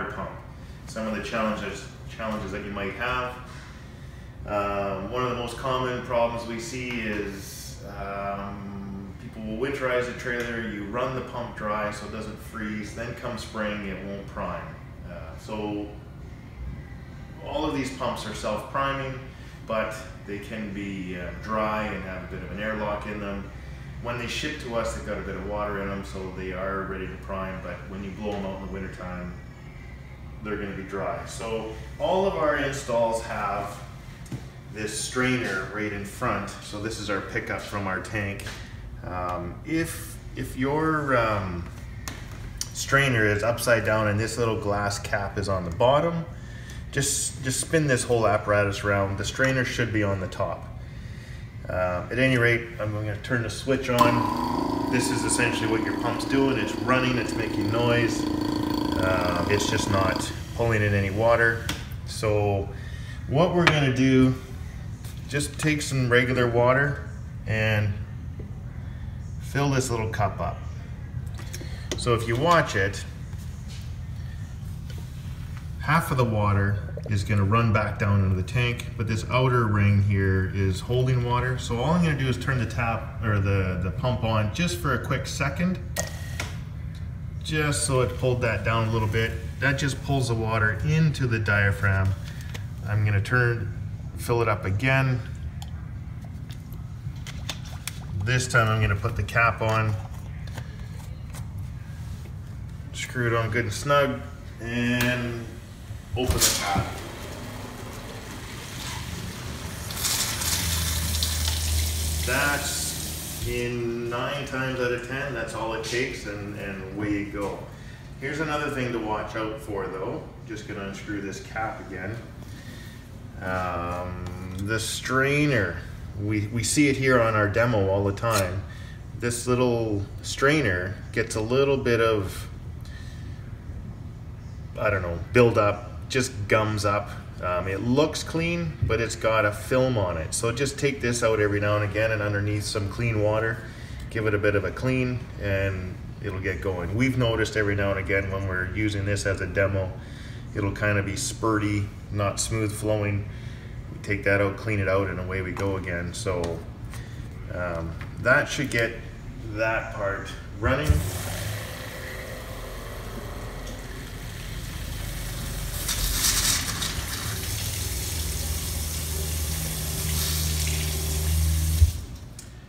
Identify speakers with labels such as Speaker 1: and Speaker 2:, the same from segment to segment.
Speaker 1: water pump. Some of the challenges that you might have. One of the most common problems we see is people will winterize a trailer, you run the pump dry so it doesn't freeze, then come spring it won't prime. So all of these pumps are self-priming, but they can be dry and have a bit of an airlock in them. When they ship to us, they've got a bit of water in them, so they are ready to prime, but when you blow them out in the wintertime, they're going to be dry. So all of our installs have this strainer right in front. So this is our pickup from our tank. If your strainer is upside down and this little glass cap is on the bottom, just spin this whole apparatus around. The strainer should be on the top. At any rate, I'm going to turn the switch on. This is essentially what your pump's doing. It's running, it's making noise. It's just not pulling in any water. So what we're going to do, just take some regular water and fill this little cup up. So if you watch it, half of the water is going to run back down into the tank, but this outer ring here is holding water. So all I'm going to do is turn the tap or the pump on just for a quick second, just so it pulled that down a little bit. That just pulls the water into the diaphragm. I'm going to fill it up again. This time I'm going to put the cap on, screw it on good and snug, and open the cap. That's, in 9 times out of 10, that's all it takes, and away you go. Here's another thing to watch out for though. Just gonna unscrew this cap again. The strainer, we see it here on our demo all the time. This little strainer gets a little bit of, I don't know, build up, just gums up. It looks clean, but it's got a film on it. So just take this out every now and again and underneath some clean water, give it a bit of a clean, and it'll get going. We've noticed every now and again when we're using this as a demo, it'll kind of be spurty, not smooth flowing. We take that out, clean it out, and away we go again. So that should get that part running.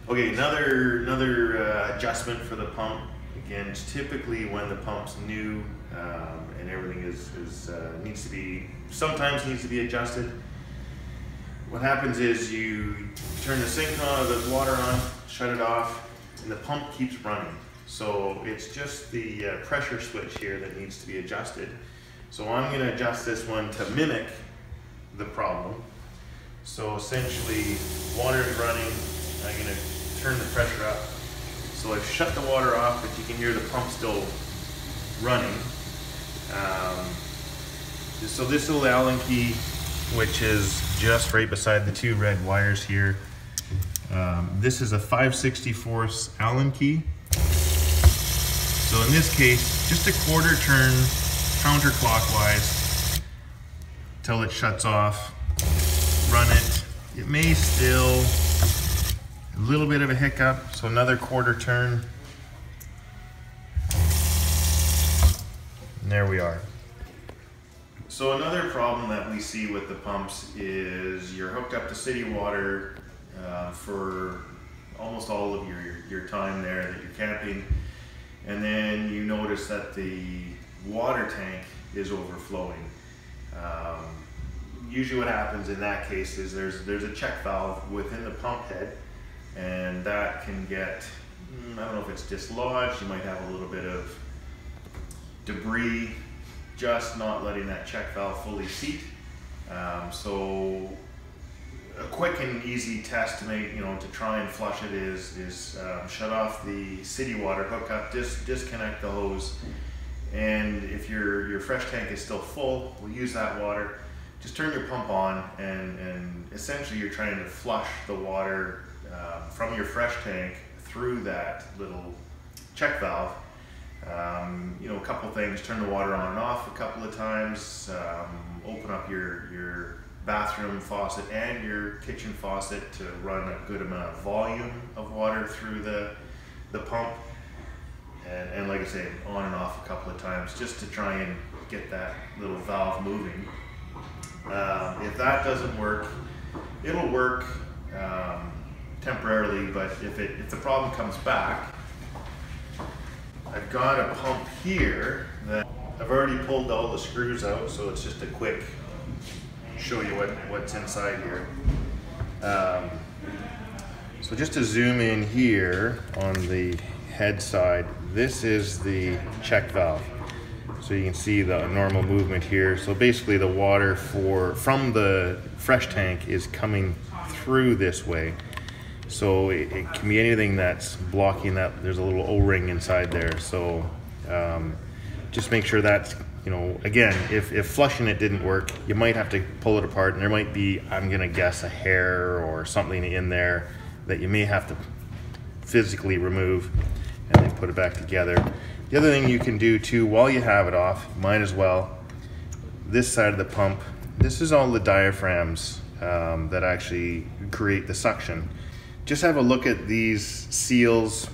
Speaker 1: Okay, another adjustment for the pump. Again, it's typically when the pump's new and everything sometimes needs to be adjusted. What happens is you turn the sink on, the water on, shut it off, and the pump keeps running. So it's just the pressure switch here that needs to be adjusted. So I'm going to adjust this one to mimic the problem. So essentially, water is running. I'm going to turn the pressure up. So I've shut the water off, but you can hear the pump still running. So this little Allen key, which is just right beside the 2 red wires here, this is a 5/64 Allen key. So in this case, just a quarter turn counterclockwise till it shuts off. Run it. It may still, a little bit of a hiccup, so another quarter turn. And there we are. So another problem that we see with the pumps is you're hooked up to city water for almost all of your time there that you're camping, and then you notice that the water tank is overflowing. Usually what happens in that case is there's a check valve within the pump head, and that can get, I don't know if it's dislodged, you might have a little bit of debris just not letting that check valve fully seat. So a quick and easy test to make, to try and flush it is shut off the city water hookup, disconnect the hose, and if your fresh tank is still full, we'll use that water. Just turn your pump on, and essentially you're trying to flush the water from your fresh tank through that little check valve, You know, a couple things: turn the water on and off a couple of times. Open up your bathroom faucet and your kitchen faucet to run a good amount of volume of water through the pump. And like I say, on and off a couple of times just to try and get that little valve moving. If that doesn't work, it'll work temporarily, but if the problem comes back, I've got a pump here that I've already pulled all the screws out, so it's just a quick show you what's inside here. So just to zoom in here on the head side, this is the check valve. So you can see the normal movement here. So basically the water from the fresh tank is coming through this way. So it can be anything that's blocking that. There's a little O-ring inside there. So just make sure that's, you know, again, if flushing it didn't work, you might have to pull it apart, and there might be, I'm gonna guess, a hair or something in there that you may have to physically remove and then put it back together. The other thing you can do too, while you have it off, might as well, this side of the pump, this is all the diaphragms that actually create the suction. Just have a look at these seals.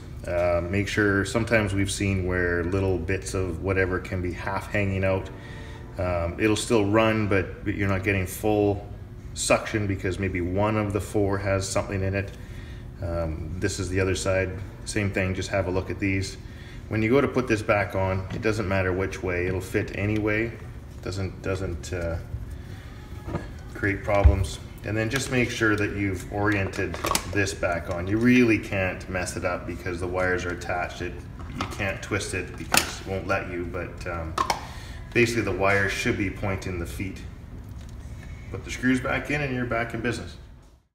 Speaker 1: Make sure, sometimes we've seen where little bits of whatever can be half hanging out. It'll still run, but you're not getting full suction because maybe one of the four has something in it. This is the other side, same thing, just have a look at these. When you go to put this back on, it doesn't matter which way, it'll fit anyway. Doesn't create problems. And then just make sure that you've oriented this back on. You really can't mess it up because the wires are attached. You can't twist it because it won't let you, but basically the wires should be pointing the feet. Put the screws back in and you're back in business.